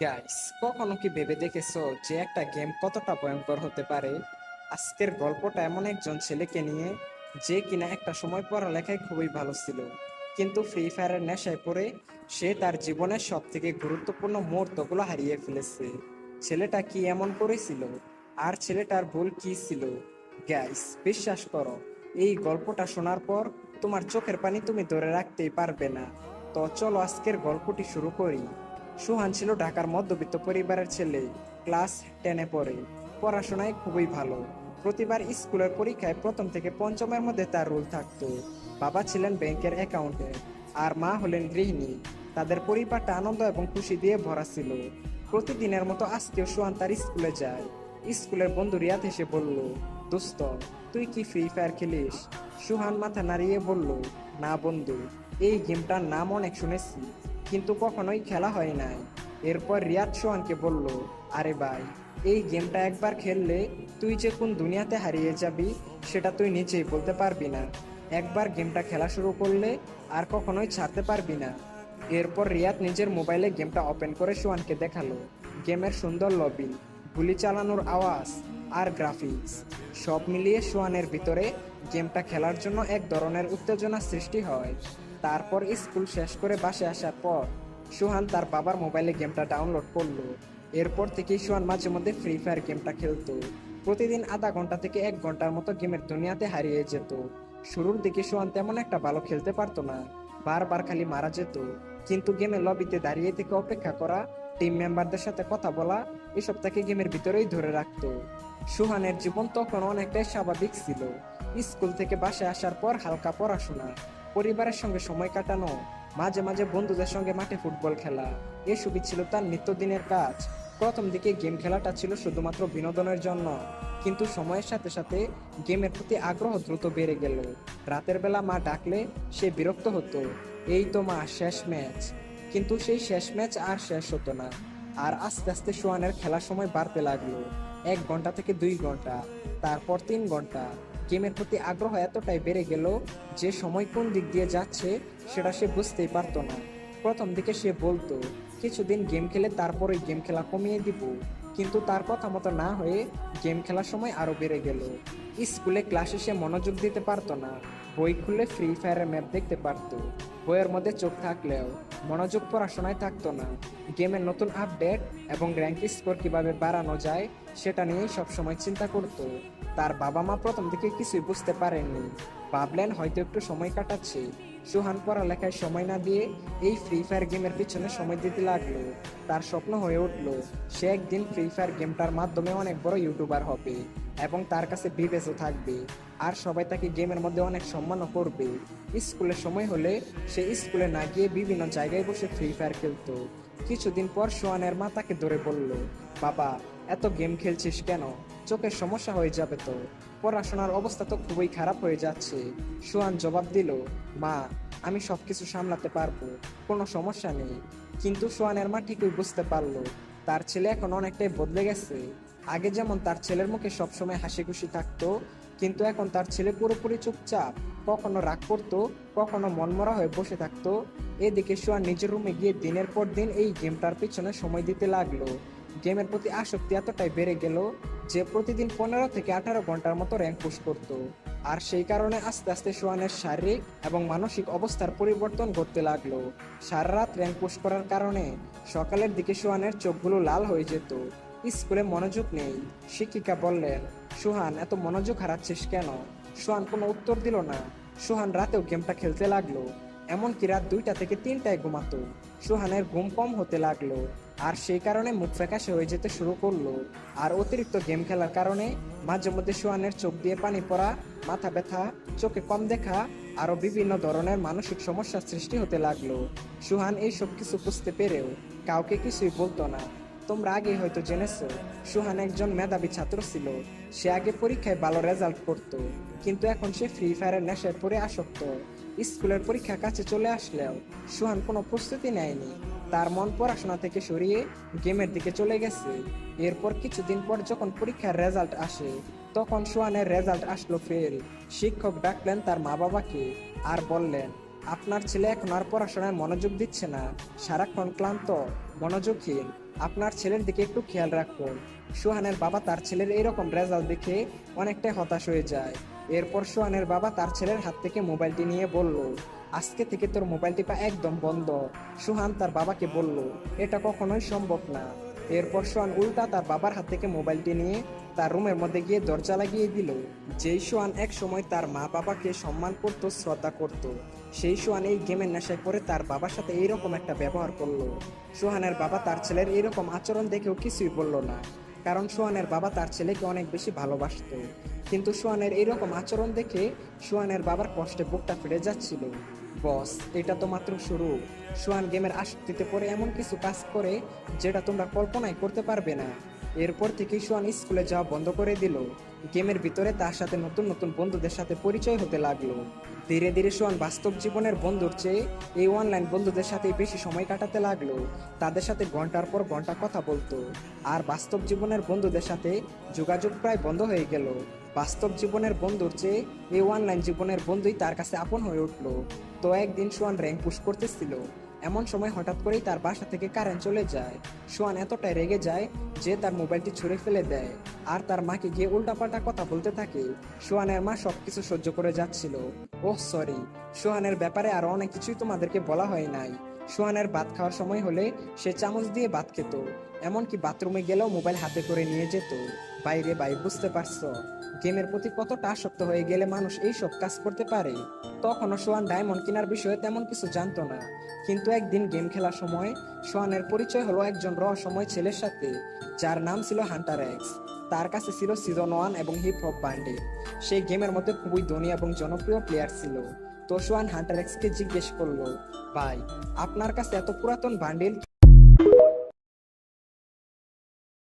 Guys, কখনো কি ভেবে দেখেছো যে একটা গেম কতটা ভয়ঙ্কর হতে পারে? আজকের গল্পটা এমন একজন ছেলেকে নিয়ে, যে কিনা একটা সময় পড়ালেখায় খুবই ভালো ছিল, কিন্তু ফ্রি ফায়ারের নেশায় পড়ে সে তার জীবনের সব থেকে গুরুত্বপূর্ণ মুহূর্তগুলো হারিয়ে ফেলেছে। ছেলেটা কি এমন করেছিল, আর ছেলেটার ভুল কি ছিল? গাইস, বিশ্বাস করো, এই গল্পটা শোনার পর তোমার চোখের পানি তুমি ধরে রাখতেই পারবে না। তো চলো আজকের গল্পটি শুরু করি। সুহান ছিল ঢাকার মধ্যবিত্ত পরিবারের ছেলে। ক্লাস 10-এ পড়ে। পড়াশোনায় খুবই ভালো। প্রতিবার স্কুলের পরীক্ষায় প্রথম থেকে পঞ্চমের মধ্যে তার রোল থাকতো। বাবা ছিলেন ব্যাংকের অ্যাকাউন্টেন্ট, আর মা হলেন গৃহিণী। তাদের পরিবারটা আনন্দ এবং খুশি দিয়ে ভরা ছিল। প্রতিদিনের মতো আজকেও সুহান তার স্কুলে যায়। স্কুলের বন্ধু রিয়াদ এসে বলল, দোস্ত, তুই কি ফ্রি ফায়ার খেলিস? সুহান মাথা নাড়িয়ে বলল, না বন্ধু, এই গেমটার নাম অনেক শুনেছি, কিন্তু কখনোই খেলা হয় নাই। এরপর রিয়াদ সোহানকে বলল, আরে ভাই, এই গেমটা একবার খেললে তুই যে কোন দুনিয়াতে হারিয়ে যাবি সেটা তুই নিজেই বলতে পারবি না। একবার গেমটা খেলা শুরু করলে আর কখনোই ছাড়তে পারবি না। এরপর রিয়াদ নিজের মোবাইলে গেমটা ওপেন করে সোহানকে দেখালো। গেমের সুন্দর লবি, গুলি চালানোর আওয়াজ আর গ্রাফিক্স সব মিলিয়ে সোহানের ভিতরে গেমটা খেলার জন্য এক ধরনের উত্তেজনা সৃষ্টি হয়। তারপর স্কুল শেষ করে বাসায় আসার পর সুহান তার বাবার মোবাইলে গেমটা ডাউনলোড করলো। এরপর থেকেই সুহান মাঝে মধ্যে ফ্রি ফায়ার গেমটা খেলতো। প্রতিদিন আধা ঘন্টা থেকে 1 ঘন্টার মতো গেমের দুনিয়াতে হারিয়ে যেত। শুরুর দিকে সুহান তেমন একটা ভালো খেলতে পারতো না, বারবার খালি মারা যেত। কিন্তু গেমের লবিতে দাঁড়িয়ে থেকে অপেক্ষা করা, টিম মেম্বারদের সাথে কথা বলা, এসব তাকে গেমের ভিতরেই ধরে রাখতো। সুহানের জীবন তখন অনেকটাই স্বাভাবিক ছিল। স্কুল থেকে বাসায় আসার পর হালকা পড়াশোনা, পরিবারের সঙ্গে সময় কাটানো, মাঝে মাঝে বন্ধুদের সঙ্গে মাঠে ফুটবল খেলা, এসবই ছিল তার নিত্যদিনের কাজ। প্রথম দিকে গেম খেলাটা ছিল শুধুমাত্র বিনোদনের জন্য, কিন্তু সময়ের সাথে সাথে গেমের প্রতি আগ্রহ দ্রুত বেড়ে গেল। রাতের বেলা মা ডাকলে সে বিরক্ত হতো, এই তো মা, শেষ ম্যাচ। কিন্তু সেই শেষ ম্যাচ আর শেষ হতো না। আর আস্তে আস্তে সোয়ানের খেলার সময় বাড়তে লাগলো। 1 ঘন্টা থেকে 2 ঘন্টা, তারপর 3 ঘন্টা। গেমের প্রতি আগ্রহ এতটাই বেড়ে গেল যে সময় কোন দিক দিয়ে যাচ্ছে সেটা সে বুঝতেই পারতো না। প্রথম দিকে সে বলতো, কিছুদিন গেম খেলে তারপরে গেম খেলা কমিয়ে দিব, কিন্তু তার কথা মতো না হয়ে গেম খেলার সময় আরো বেড়ে গেল। স্কুলে ক্লাসে সে মনোযোগ দিতে পারতো না। বই খুললে ফ্রি ফায়ারের ম্যাপ দেখতে পারতো, বইয়ের মধ্যে চোখ থাকলেও মনোযোগ পড়াশোনায় থাকতো না। গেমের নতুন আপডেট এবং র্যাঙ্ক স্কোর কিভাবে বাড়ানো যায় সেটা নিয়েই সবসময় চিন্তা করতো। তার বাবা মা প্রথম দিকে কিছুই বুঝতে পারেননি, ভাবলেন হয়তো একটু সময় কাটাচ্ছে। সুহান পড়ালেখায় সময় না দিয়ে এই ফ্রি ফায়ার গেমের পিছনে সময় দিতে লাগলো। তার স্বপ্ন হয়ে উঠলো সে একদিন ফ্রি ফায়ার গেমটার মাধ্যমে অনেক বড় ইউটিউবার হবে, এবং তার কাছে বিবেচও থাকবে, আর সবাই তাকে গেমের মধ্যে অনেক সম্মানও করবে। স্কুলের সময় হলে সে স্কুলে না গিয়ে বিভিন্ন জায়গায় বসে ফ্রি ফায়ার খেলতো। কিছুদিন পর সোহানের মা তাকে ধরে বলল, বাবা, এত গেম খেলছিস কেন? চোখের সমস্যা হয়ে যাবে তো, পড়াশোনার অবস্থা তো খুবই খারাপ হয়ে যাচ্ছে। সোহান জবাব দিল, মা, আমি সবকিছু সামলাতে পারবো, কোনো সমস্যা নেই। কিন্তু সোহানের মা ঠিকই বুঝতে পারলো তার ছেলে এখন অনেকটাই বদলে গেছে। আগে যেমন তার ছেলের মুখে সবসময় হাসি খুশি থাকতো, কিন্তু এখন তার ছেলে পুরোপুরি চুপচাপ, কখনো রাগ করতো, কখনো মনমরা হয়ে বসে থাকতো। এদিকে সোহান নিজের রুমে গিয়ে দিনের পর দিন এই গেমটার পিছনে সময় দিতে লাগলো। গেমের প্রতি আসক্তি এতটাই বেড়ে গেল যে প্রতিদিন 15 থেকে 18 ঘন্টার মতো র্যাঙ্ক পুশ করত। আর সেই কারণে আস্তে আস্তে সোহানের শারীরিক এবং মানসিক অবস্থার পরিবর্তন ঘটতে লাগলো। সারা রাত র্যাঙ্ক পুশ করার কারণে সকালের দিকে সোহানের চোখগুলো লাল হয়ে যেত। স্কুলে মনোযোগ নেই। শিক্ষিকা বললেন, সোহান, এত মনোযোগ হারাচ্ছিস কেন? সোহান কোনো উত্তর দিল না। সোহান রাতেও গেমটা খেলতে লাগলো, এমনকি রাত 2টা থেকে 3টায় ঘুমাতো। সোহানের ঘুম কম হতে লাগলো, আর সেই কারণে মুখ ফ্যাকাশে হয়ে যেতে শুরু করলো। আর অতিরিক্ত গেম খেলার কারণে মাঝে মধ্যে সোহানের চোখ দিয়ে পানি পড়া, মাথা ব্যথা, চোখে কম দেখা, আরো বিভিন্ন ধরনের মানসিক সমস্যার সৃষ্টি হতে লাগলো। সুহান এই সব কিছু বুঝতে পেরেও কাউকে কিছুই বলতো না। তোমরা আগে হয়তো জেনেছো, সুহান একজন মেধাবী ছাত্র ছিল। সে আগে পরীক্ষায় ভালো রেজাল্ট করত, কিন্তু এখন সে ফ্রি ফায়ারের নেশায় পড়ে আসক্ত। স্কুলের পরীক্ষা কাছে চলে আসলেও সুহান কোনো প্রস্তুতি নেয়নি। তার মন পড়াশোনা থেকে সরিয়ে গেমের দিকে চলে গেছে। এরপর কিছুদিন পর যখন পরীক্ষার রেজাল্ট আসে, তখন সোহানের রেজাল্ট আসলো ফেল। শিক্ষক ডাকলেন তার মা বাবাকে আর বললেন, আপনার ছেলে এখন আর পড়াশোনায় মনোযোগ দিচ্ছে না, সারাক্ষণ ক্লান্ত, মনোযোগহীন। আপনার ছেলের দিকে একটু খেয়াল রাখুন। সোহানের বাবা তার ছেলের এরকম রেজাল্ট দেখে অনেকটাই হতাশ হয়ে যায়। এরপর সোহানের বাবা তার ছেলের হাত থেকে মোবাইলটি নিয়ে বলল, আজকে থেকে তোর মোবাইল টিপা একদম বন্ধ। সোহান তার বাবাকে বলল, এটা কখনোই সম্ভব না। এরপর সোহান উল্টা তার বাবার হাত থেকে মোবাইলটি নিয়ে তার রুমের মধ্যে গিয়ে দরজা লাগিয়ে দিল। যেই সোহান এক সময় তার মা বাবাকে সম্মান করত, শ্রদ্ধা করত, সেই সোহান এই গেমের নেশায় পড়ে তার বাবার সাথে এইরকম একটা ব্যবহার করলো। সোহানের বাবা তার ছেলের এরকম আচরণ দেখেও কিছুই বলল না, কারণ সোহানের বাবা তার ছেলেকে অনেক বেশি ভালোবাসতো। কিন্তু সোহানের এইরকম আচরণ দেখে সোহানের বাবার কষ্টে বুকটা ফেটে যাচ্ছিল। বস, এটা তো মাত্র শুরু। সোহান গেমের আসক্তিতে পড়ে এমন কিছু কাজ করে যেটা তোমরা কল্পনাই করতে পারবে না। এরপর থেকেই সোহান স্কুলে যাওয়া বন্ধ করে দিল। গেমের ভিতরে তার সাথে নতুন নতুন বন্ধুদের সাথে পরিচয় হতে লাগলো। ধীরে ধীরে সোহান বাস্তব জীবনের বন্ধুর চেয়ে এই অনলাইন বন্ধুদের সাথে বেশি সময় কাটাতে লাগলো। তাদের সাথে ঘন্টার পর ঘন্টা কথা বলতো। আর বাস্তব জীবনের বন্ধুদের সাথে যোগাযোগ প্রায় বন্ধ হয়ে গেল। বাস্তব জীবনের বন্ধুর চেয়ে এই অনলাইন জীবনের বন্ধুই তার কাছে আপন হয়ে উঠলো। তো একদিন সোহান র্যাঙ্ক পুশ করতেছিল। এমন সময় হঠাৎ করেই তার বাসা থেকে কারেন্ট চলে যায়। সোহান এতটাই রেগে যায় যে তার মোবাইলটি ছুঁড়ে ফেলে দেয় আর তার মাকে গিয়ে উল্টাপাল্টা কথা বলতে থাকে। সোহানের মা সবকিছু সহ্য করে যাচ্ছিল। ওহ সরি, সোহানের ব্যাপারে আরো অনেক কিছুই তোমাদেরকে বলা হয় নাই। সোহানের ভাত খাওয়ার সময় হলে সে চামচ দিয়ে ভাত খেত, এমনকি বাথরুমে গেলেও মোবাইল হাতে করে নিয়ে যেত। বাইরে ভাই, বুঝতে পারছো গেমের প্রতি কতটা আসক্ত হয়ে গেলে মানুষ এইসব কাজ করতে পারে। তখনও সোহান ডায়মন্ড কেনার বিষয়ে তেমন কিছু জানতো না। কিন্তু একদিন গেম খেলার সময় সোহানের পরিচয় হলো একজন রহস্যময় ছেলের সাথে, যার নাম ছিল হান্টার এক্স। তার কাছে ছিল সিজন 1 এবং হিপ হপ বান্ডেল। সেই গেমের মধ্যে খুবই ধনী এবং জনপ্রিয় প্লেয়ার ছিল। তো সোহান হান্টার এক্সকে জিজ্ঞেস করলো, ভাই, আপনার কাছে এত পুরাতন বান্ডেল